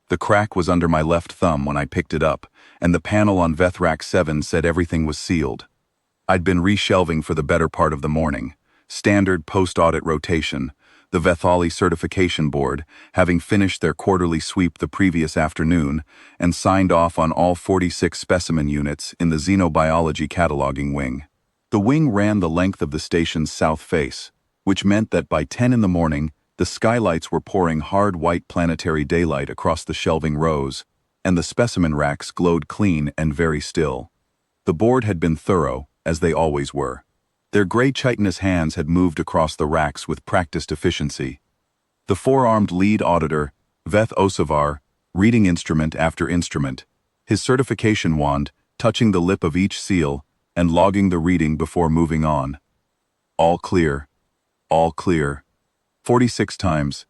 The crack was under my left thumb when I picked it up, and the panel on Vethrack 7 said everything was sealed. I'd been reshelving for the better part of the morning. Standard post-audit rotation, the Vethali Certification Board, having finished their quarterly sweep the previous afternoon and signed off on all 46 specimen units in the Xenobiology Cataloging Wing. The wing ran the length of the station's south face, which meant that by 10 in the morning, the skylights were pouring hard white planetary daylight across the shelving rows, and the specimen racks glowed clean and very still. The board had been thorough, as they always were. Their gray chitinous hands had moved across the racks with practiced efficiency. The four-armed lead auditor, Veth Osavar, reading instrument after instrument, his certification wand touching the lip of each seal and logging the reading before moving on. All clear. All clear. 46 times.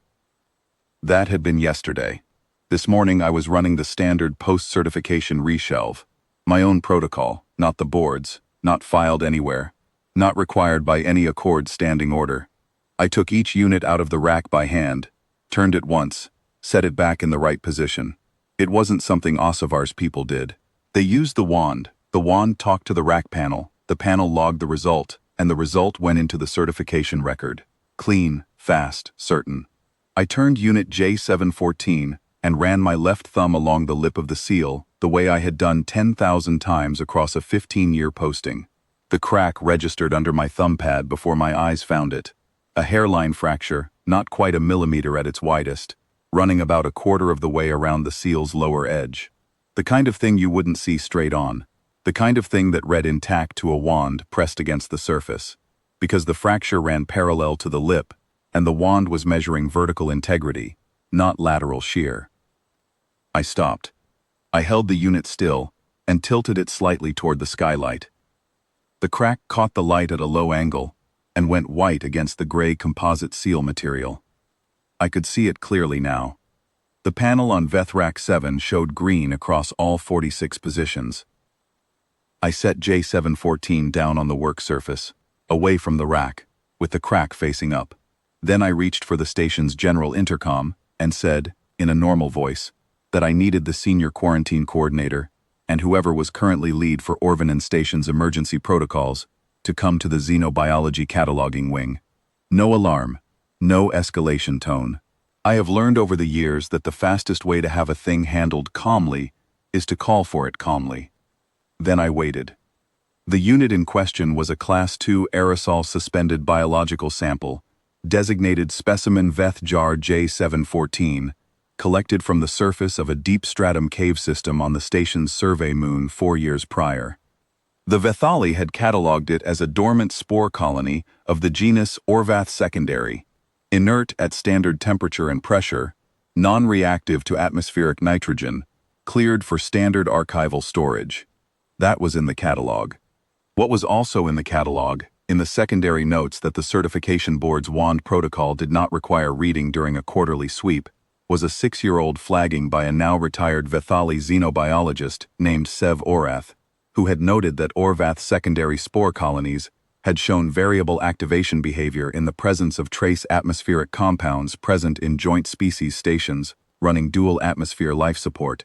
That had been yesterday. This morning I was running the standard post-certification reshelve. My own protocol, not the board's, not filed anywhere, not required by any Accord standing order. I took each unit out of the rack by hand, turned it once, set it back in the right position. It wasn't something Osavar's people did. They used the wand talked to the rack panel, the panel logged the result, and the result went into the certification record. Clean, fast, certain. I turned unit J714 and ran my left thumb along the lip of the seal, the way I had done 10,000 times across a 15-year posting. The crack registered under my thumb pad before my eyes found it. A hairline fracture, not quite a millimeter at its widest, running about a quarter of the way around the seal's lower edge. The kind of thing you wouldn't see straight on. The kind of thing that read intact to a wand pressed against the surface. Because the fracture ran parallel to the lip, and the wand was measuring vertical integrity, not lateral shear. I stopped. I held the unit still and tilted it slightly toward the skylight. The crack caught the light at a low angle and went white against the gray composite seal material. I could see it clearly now. The panel on Vethrack 7 showed green across all 46 positions. I set J714 down on the work surface, away from the rack, with the crack facing up. Then I reached for the station's general intercom and said, in a normal voice, that I needed the senior quarantine coordinator and whoever was currently lead for Orvanen Station's emergency protocols to come to the Xenobiology Cataloging Wing. No alarm, no escalation tone. I have learned over the years that the fastest way to have a thing handled calmly is to call for it calmly. Then I waited. The unit in question was a Class II aerosol suspended biological sample, designated specimen Veth jar J714, collected from the surface of a deep stratum cave system on the station's survey moon 4 years prior. The Vethali had catalogued it as a dormant spore colony of the genus Orvath secondary, inert at standard temperature and pressure, non-reactive to atmospheric nitrogen, cleared for standard archival storage. That was in the catalog. What was also in the catalog, in the secondary notes that the certification board's wand protocol did not require reading during a quarterly sweep, was a 6-year-old flagging by a now-retired Vethali xenobiologist named Sev Orath, who had noted that Orvath secondary spore colonies had shown variable activation behavior in the presence of trace atmospheric compounds present in joint species stations running dual atmosphere life support.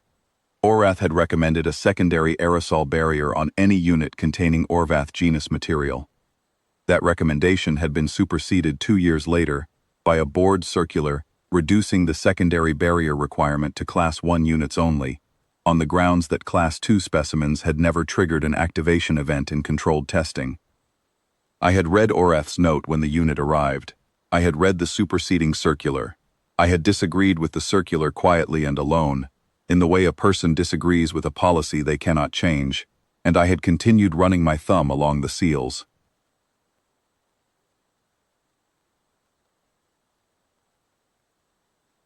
Orath had recommended a secondary aerosol barrier on any unit containing Orvath genus material. That recommendation had been superseded 2 years later by a board circular reducing the secondary barrier requirement to Class 1 units only, on the grounds that Class 2 specimens had never triggered an activation event in controlled testing. I had read Orath's note when the unit arrived. I had read the superseding circular. I had disagreed with the circular quietly and alone, in the way a person disagrees with a policy they cannot change, and I had continued running my thumb along the seals.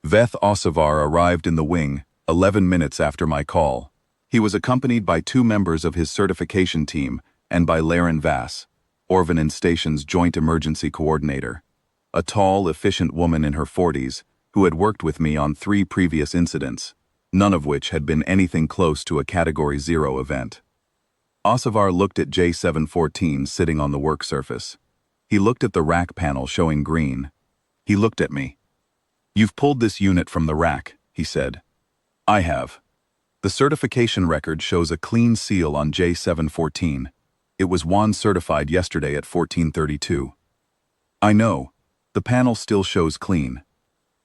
Veth Osavar arrived in the wing 11 minutes after my call. He was accompanied by 2 members of his certification team and by Laren Vass, Orvanen Station's joint emergency coordinator, a tall, efficient woman in her 40s who had worked with me on 3 previous incidents, none of which had been anything close to a Category 0 event. Osavar looked at J714 sitting on the work surface. He looked at the rack panel showing green. He looked at me. "You've pulled this unit from the rack," he said. I have. The certification record shows a clean seal on J714. It was WAN certified yesterday at 1432. I know. The panel still shows clean.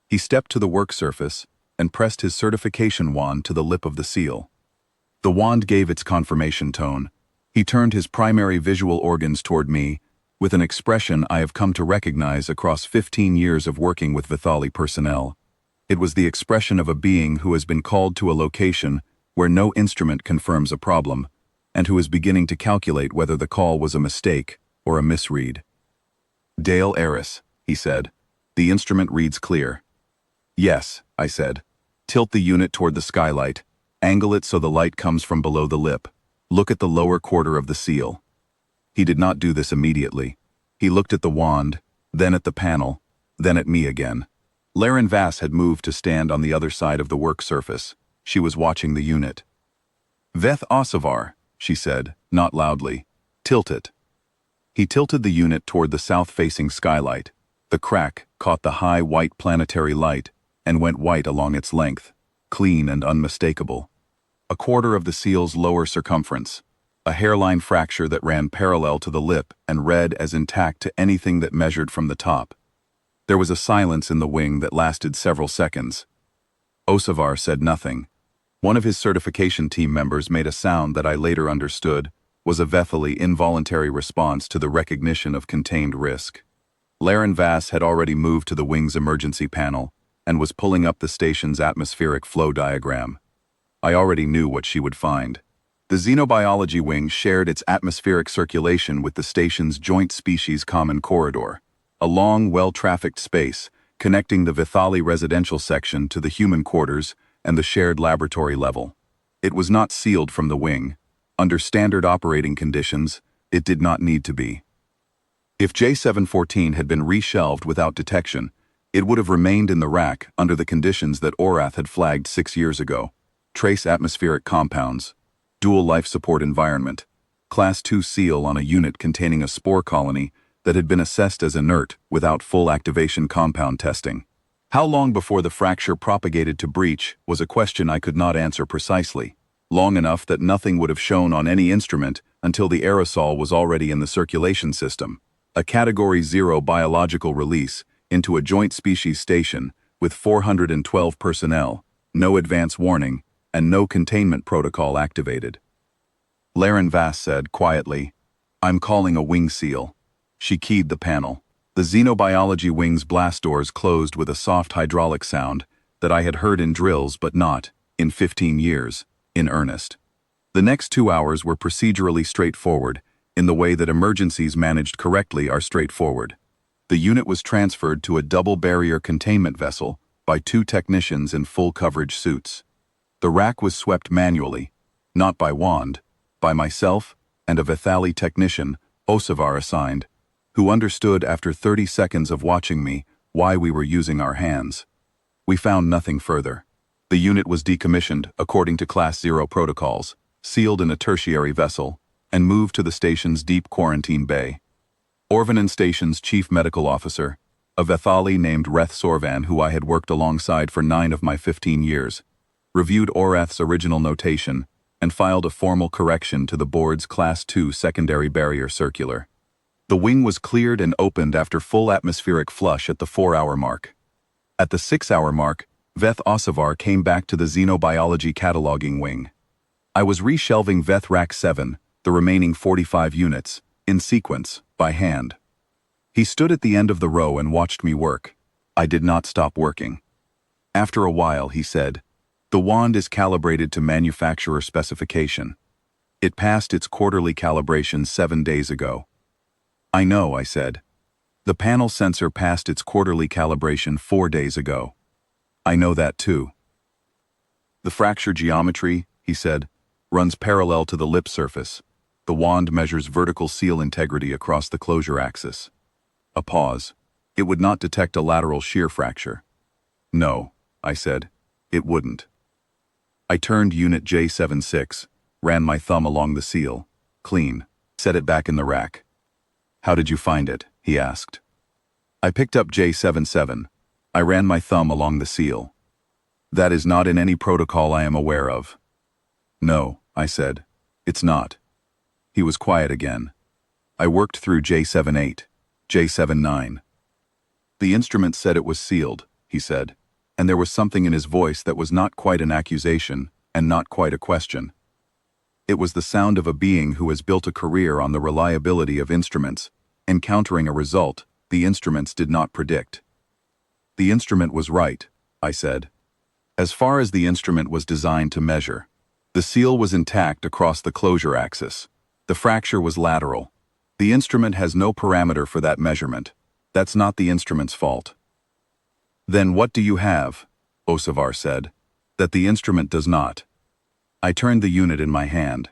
He stepped to the work surface and pressed his certification wand to the lip of the seal. The wand gave its confirmation tone. He turned his primary visual organs toward me with an expression I have come to recognize across 15 years of working with Vithali personnel. It was the expression of a being who has been called to a location where no instrument confirms a problem, and who is beginning to calculate whether the call was a mistake or a misread. Dale Eris, he said. The instrument reads clear. Yes, I said. Tilt the unit toward the skylight. Angle it so the light comes from below the lip. Look at the lower quarter of the seal. He did not do this immediately. He looked at the wand, then at the panel, then at me again. Laren Vass had moved to stand on the other side of the work surface. She was watching the unit. Veth Osavar, she said, not loudly. Tilt it. He tilted the unit toward the south-facing skylight. The crack caught the high white planetary light and went white along its length, clean and unmistakable. A quarter of the seal's lower circumference, a hairline fracture that ran parallel to the lip and read as intact to anything that measured from the top. There was a silence in the wing that lasted several seconds. Osavar said nothing. One of his certification team members made a sound that I later understood was a Vethali involuntary response to the recognition of contained risk. Laren Vass had already moved to the wing's emergency panel and was pulling up the station's atmospheric flow diagram. I already knew what she would find. The xenobiology wing shared its atmospheric circulation with the station's joint species common corridor, a long, well-trafficked space connecting the Vithali residential section to the human quarters and the shared laboratory level. It was not sealed from the wing. Under standard operating conditions, it did not need to be. If J714 had been reshelved without detection, it would have remained in the rack under the conditions that ORATH had flagged 6 years ago. Trace atmospheric compounds, dual life support environment, Class 2 seal on a unit containing a spore colony that had been assessed as inert without full activation compound testing. How long before the fracture propagated to breach was a question I could not answer precisely. Long enough that nothing would have shown on any instrument until the aerosol was already in the circulation system. A Category 0 biological release into a joint species station with 412 personnel, no advance warning, and no containment protocol activated. Laren Vass said quietly, "I'm calling a wing seal." She keyed the panel. The xenobiology wing's blast doors closed with a soft hydraulic sound that I had heard in drills but not, in 15 years, in earnest. The next 2 hours were procedurally straightforward, in the way that emergencies managed correctly are straightforward. The unit was transferred to a double barrier containment vessel by 2 technicians in full coverage suits. The rack was swept manually, not by wand, by myself and a Vithali technician, Osavar assigned, who understood after 30 seconds of watching me why we were using our hands. We found nothing further. The unit was decommissioned according to Class 0 protocols, sealed in a tertiary vessel, and moved to the station's deep quarantine bay. Orvanen Station's chief medical officer, a Vithali named Reth Sorvan who I had worked alongside for 9 of my 15 years, reviewed ORATH's original notation and filed a formal correction to the board's Class 2 secondary barrier circular. The wing was cleared and opened after full atmospheric flush at the 4-hour mark. At the 6-hour mark, Veth Osavar came back to the xenobiology cataloging wing. I was reshelving Veth Rack 7, the remaining 45 units, in sequence, by hand. He stood at the end of the row and watched me work. I did not stop working. After a while, he said, "The wand is calibrated to manufacturer specification. It passed its quarterly calibration 7 days ago." "I know," I said. "The panel sensor passed its quarterly calibration 4 days ago." "I know that too." "The fracture geometry," he said, "runs parallel to the lip surface. The wand measures vertical seal integrity across the closure axis." A pause. "It would not detect a lateral shear fracture." "No," I said, "it wouldn't." I turned unit J76, ran my thumb along the seal. Clean. Set it back in the rack. "How did you find it?" he asked. I picked up J77. I ran my thumb along the seal. That is not in any protocol I am aware of. No, I said. It's not. He was quiet again. I worked through J78, J79. The instrument said it was sealed, he said, and there was something in his voice that was not quite an accusation and not quite a question. It was the sound of a being who has built a career on the reliability of instruments, encountering a result the instruments did not predict. The instrument was right, I said. As far as the instrument was designed to measure, the seal was intact across the closure axis. The fracture was lateral. The instrument has no parameter for that measurement. That's not the instrument's fault. Then what do you have? Osavar said. That the instrument does not. I turned the unit in my hand.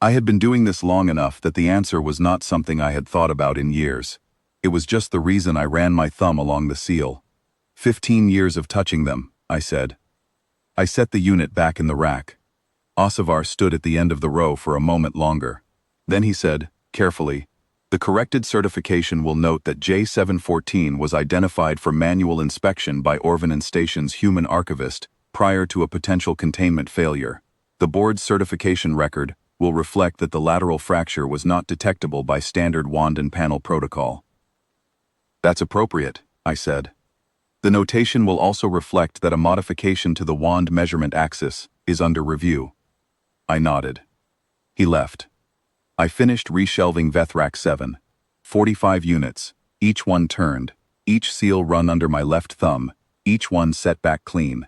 I had been doing this long enough that the answer was not something I had thought about in years. It was just the reason I ran my thumb along the seal. 15 years of touching them, I said. I set the unit back in the rack. Osavar stood at the end of the row for a moment longer. Then he said, carefully, the corrected certification will note that J714 was identified for manual inspection by Orvanen Station's human archivist prior to a potential containment failure. The board's certification record will reflect that the lateral fracture was not detectable by standard wand and panel protocol. That's appropriate, I said. The notation will also reflect that a modification to the wand measurement axis is under review. I nodded. He left. I finished reshelving Vethrak 7. 45 units, each one turned, each seal run under my left thumb, each one set back clean.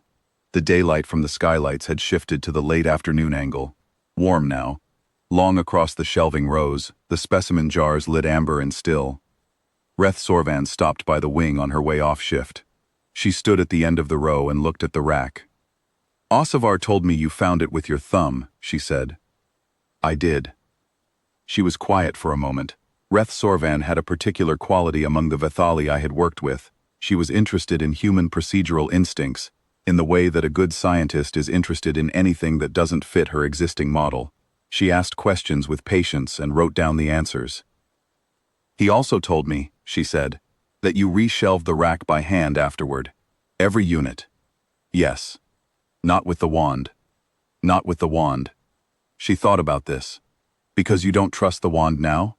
The daylight from the skylights had shifted to the late afternoon angle. Warm now. Long across the shelving rows, the specimen jars lit amber and still. Reth Sorvan stopped by the wing on her way off shift. She stood at the end of the row and looked at the rack. Osavar told me you found it with your thumb, she said. I did. She was quiet for a moment. Reth Sorvan had a particular quality among the Vethali I had worked with. She was interested in human procedural instincts, in the way that a good scientist is interested in anything that doesn't fit her existing model. She asked questions with patience and wrote down the answers. He also told me, she said, that you reshelved the rack by hand afterward. Every unit. Yes. Not with the wand. Not with the wand. She thought about this. Because you don't trust the wand now?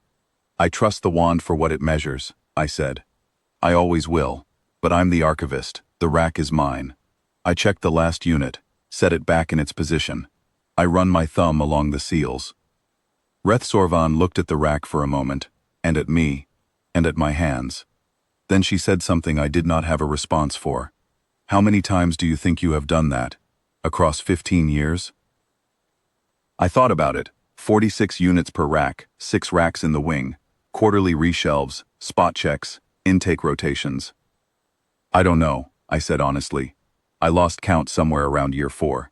I trust the wand for what it measures, I said. I always will. But I'm the archivist. The rack is mine. I checked the last unit, set it back in its position. I run my thumb along the seals. Reth Sorvan looked at the rack for a moment, and at me, and at my hands. Then she said something I did not have a response for. How many times do you think you have done that? Across 15 years? I thought about it. 46 units per rack, 6 racks in the wing, quarterly reshelves, spot checks, intake rotations. I don't know, I said honestly. I lost count somewhere around year 4.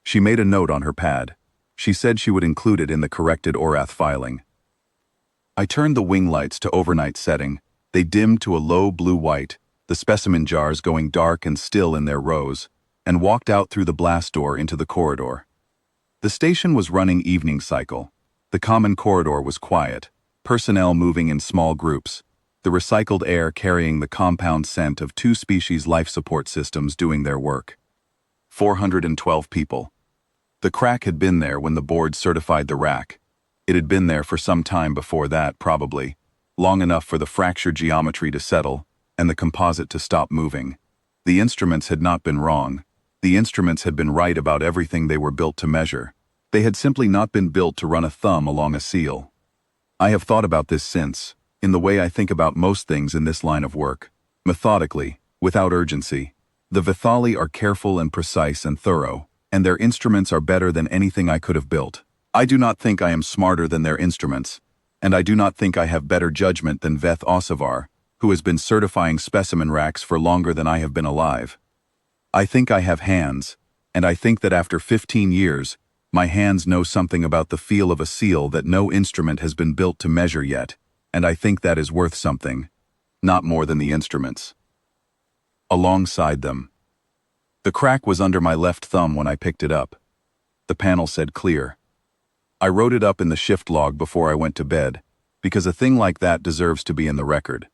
She made a note on her pad. She said she would include it in the corrected ORATH filing. I turned the wing lights to overnight setting. They dimmed to a low blue-white, the specimen jars going dark and still in their rows, and walked out through the blast door into the corridor. The station was running evening cycle. The common corridor was quiet, personnel moving in small groups, the recycled air carrying the compound scent of 2 species life support systems doing their work. 412 people. The crack had been there when the board certified the rack. It had been there for some time before that, probably, long enough for the fracture geometry to settle and the composite to stop moving. The instruments had not been wrong. The instruments had been right about everything they were built to measure. They had simply not been built to run a thumb along a seal. I have thought about this since, in the way I think about most things in this line of work. Methodically, without urgency. The Vethali are careful and precise and thorough, and their instruments are better than anything I could have built. I do not think I am smarter than their instruments, and I do not think I have better judgment than Veth Osavar, who has been certifying specimen racks for longer than I have been alive. I think I have hands, and I think that after 15 years, my hands know something about the feel of a seal that no instrument has been built to measure yet, and I think that is worth something, not more than the instruments. Alongside them. The crack was under my left thumb when I picked it up. The panel said clear. I wrote it up in the shift log before I went to bed, because a thing like that deserves to be in the record.